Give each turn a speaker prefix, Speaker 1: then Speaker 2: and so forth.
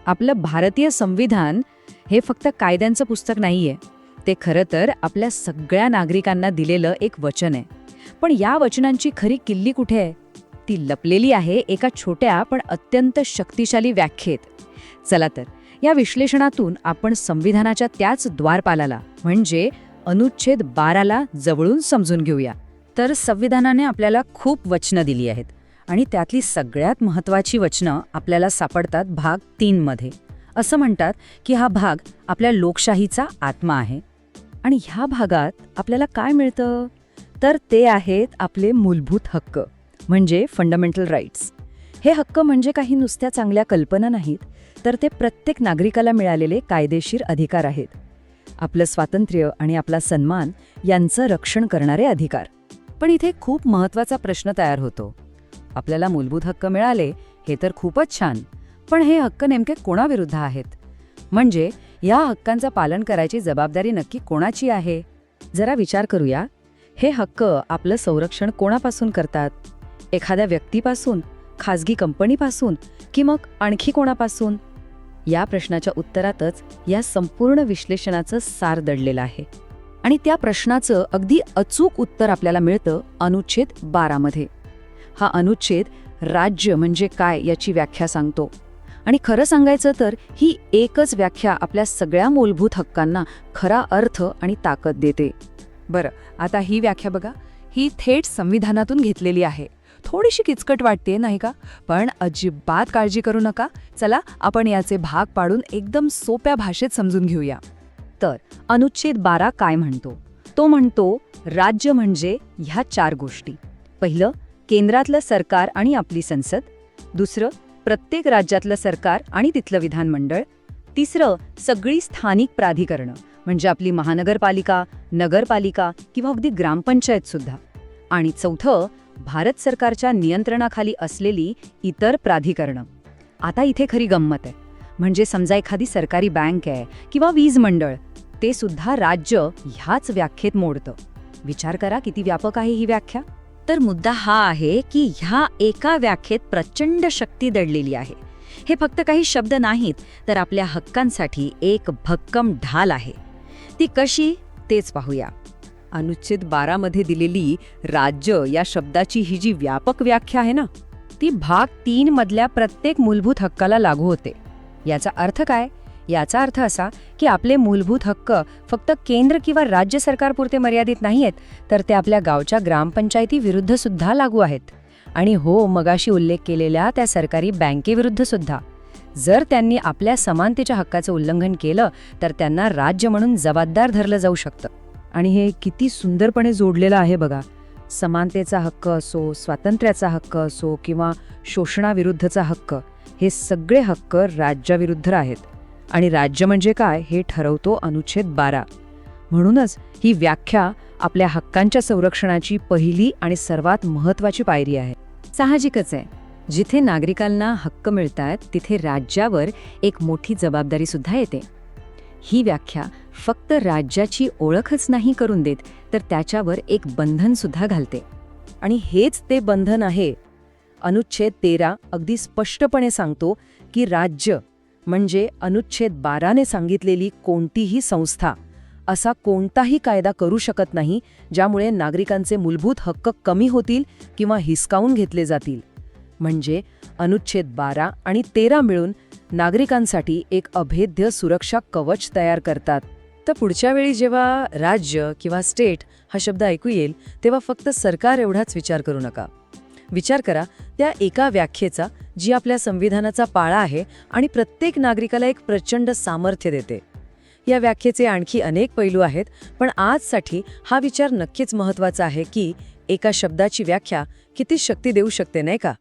Speaker 1: आपलं भारतीय संविधान हे फक्त कायद्यांचं पुस्तक नाहीये. ते खरं तर आपल्या सगळ्या नागरिकांना दिलेलं एक वचन आहे. पण या वचनांची खरी किल्ली कुठे आहे? ती लपलेली आहे एका छोट्या पण अत्यंत शक्तिशाली व्याख्येत. चला तर या विश्लेषणातून आपण संविधानाच्या त्याच द्वारपालाला म्हणजे अनुच्छेद 12ला जवळून समजून घेऊया. तर संविधानाने आपल्याला खूप वचनं दिली आहेत आणि त्यातली सगळ्यात महत्त्वाची वचनं आपल्याला सापडतात भाग 3 मध्ये. असं म्हणतात की हा भाग आपल्या लोकशाहीचा आत्मा आहे. आणि ह्या भागात आपल्याला काय मिळतं? तर ते आहेत आपले मूलभूत हक्क म्हणजे फंडामेंटल राईट्स. हे हक्क म्हणजे काही नुसत्या चांगल्या कल्पना नाहीत, तर ते प्रत्येक नागरिकाला मिळालेले कायदेशीर अधिकार आहेत. आपलं स्वातंत्र्य आणि आपला सन्मान यांचं रक्षण करणारे अधिकार. पण इथे खूप महत्त्वाचा प्रश्न तयार होतो. आपल्याला मूलभूत हक्क मिळाले हे तर खूपच छान, पण हे हक्क नेमके कोणाविरुद्ध आहेत? म्हणजे या हक्कांचं पालन करायची जबाबदारी नक्की कोणाची आहे? जरा विचार करूया. हे हक्क आपलं संरक्षण कोणापासून करतात? एखाद्या व्यक्तीपासून, खाजगी कंपनीपासून, की मग आणखी कोणापासून? या प्रश्नाच्या उत्तरातच या संपूर्ण विश्लेषणाचं सार दडलेलं आहे. आणि त्या प्रश्नाचं अगदी अचूक उत्तर आपल्याला मिळतं अनुच्छेद 12 मध्ये. हा अनुच्छेद राज्य म्हणजे काय याची व्याख्या सांगतो. आणि खरं सांगायचं तर ही एकच व्याख्या आपल्या सगळ्या मूलभूत हक्कांना खरा अर्थ आणि ताकद देते.
Speaker 2: बरं, आता ही व्याख्या बघा. ही थेट संविधानातून घेतलेली आहे. थोडीशी किचकट वाटते नाही का? पण अजिबात काळजी करू नका. चला आपण याचे भाग पाडून एकदम सोप्या भाषेत समजून घेऊया.
Speaker 1: तर अनुच्छेद 12 काय म्हणतो? तो म्हणतो राज्य म्हणजे ह्या 4 गोष्टी. पहिलं, केंद्रातलं सरकार आणि आपली संसद. दुसरं, प्रत्येक राज्यातलं सरकार आणि तिथलं विधानमंडळ. तिसरं, सगळी स्थानिक प्राधिकरणं म्हणजे आपली महानगरपालिका, नगरपालिका किंवा अगदी ग्रामपंचायत सुद्धा. आणि चौथं, भारत सरकारच्या नियंत्रणाखाली असलेली इतर प्राधिकरणं. आता इथे खरी गंमत आहे. म्हणजे समजा एखादी सरकारी बँक आहे किंवा वीज मंडळ, ते सुद्धा राज्य ह्याच व्याख्येत मोडतं. विचार करा किती व्यापक आहे ही व्याख्या. तर मुद्दा हा आहे की ह्या एका व्याख्येत प्रचंड शक्ती दडलेली आहे. हे फक्त काही शब्द नाहीत, तर आपल्या हक्कांसाठी एक भक्कम ढाल आहे. ती कशी तेच पाहूया.
Speaker 2: अनुच्छेद 12 मध्ये दिलेली राज्य या शब्दाची ही जी व्यापक व्याख्या आहे ना, ती भाग 3 मधल्या प्रत्येक मूलभूत हक्काला लागू होते.
Speaker 1: याचा अर्थ काय? याचा अर्थ असा की आपले मूलभूत हक्क फक्त केंद्र किंवा राज्य सरकारपुरते मर्यादित नाहीयेत, तर ते आपल्या गावच्या ग्रामपंचायती विरुद्ध सुद्धा लागू आहेत. आणि हो, मगाशी उल्लेख केलेल्या त्या सरकारी बँकेविरुद्ध सुद्धा. जर त्यांनी आपल्या समानतेच्या हक्काचं उल्लंघन केलं तर त्यांना राज्य म्हणून जबाबदार धरलं जाऊ शकतं.
Speaker 2: आणि हे किती सुंदरपणे जोडलेलं आहे बघा. समानतेचा हक्क असो, स्वातंत्र्याचा हक्क असो किंवा शोषणाविरुद्धचा हक्क, हे सगळे हक्क राज्याविरुद्ध आहेत. आणि राज्य म्हणजे काय हे ठरवतो अनुच्छेद 12. म्हणूनच ही व्याख्या आपल्या हक्कांच्या संरक्षणाची पहिली आणि सर्वात महत्त्वाची पायरी आहे.
Speaker 1: साहजिकच आहे, जिथे नागरिकांना हक्क मिळतात तिथे राज्यावर एक मोठी जबाबदारी सुद्धा येते. ही व्याख्या फक्त राज्याची ओळखच नाही करून देत, तर त्याच्यावर एक बंधन सुद्धा घालते.
Speaker 2: आणि हेच ते बंधन आहे. अनुच्छेद 13 अगदी स्पष्टपणे सांगतो की राज्य म्हणजे अनुच्छेद 12ने सांगितलेली कोणतीही संस्था असा कोणताही कायदा करू शकत नाही ज्यामुळे नागरिकांचे मूलभूत हक्क कमी होतील किंवा हिसकावून घेतले जातील. म्हणजे अनुच्छेद 12 आणि 13 मिळून नागरिकांसाठी एक अभेद्य सुरक्षा कवच तयार करतात. तर पुढच्या वेळी जेव्हा राज्य किंवा स्टेट हा शब्द ऐकू येईल तेव्हा फक्त सरकार एवढाच विचार करू नका. विचार करा त्या एका व्याख्येचा जी आपल्या संविधानाचा पाळा आहे आणि प्रत्येक नागरिकाला एक प्रचंड सामर्थ्य देते. या व्याख्येचे आणखी अनेक पैलू आहेत, पण आजसाठी हा विचार नक्कीच महत्त्वाचा आहे की एका शब्दाची व्याख्या किती शक्ती देऊ शकते, नाही का?